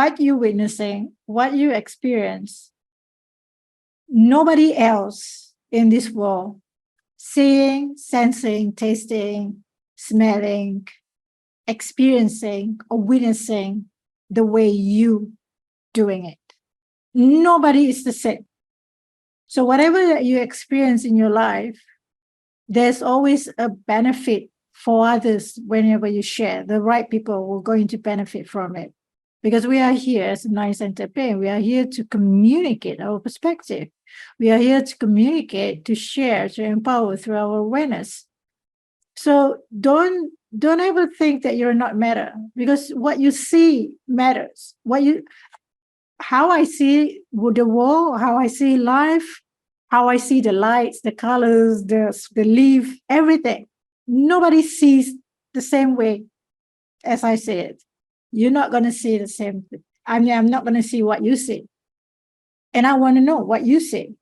what you're witnessing, what you experience, nobody else in this world seeing, sensing, tasting, smelling, experiencing, or witnessing the way you doing it. Nobody is the same. So whatever that you experience in your life, there's always a benefit for others whenever you share. The right people will going to benefit from it. Because we are here as a Nine Center Pain, we are here to communicate our perspective. We are here to communicate, to share, to empower through our awareness. So don't ever think that you're not matter, because what you see matters. How I see the world, how I see life, how I see the lights, the colors, the leaf, everything. Nobody sees the same way as I see it. You're not going to see the same thing. I'm not going to see what you see. And I want to know what you see.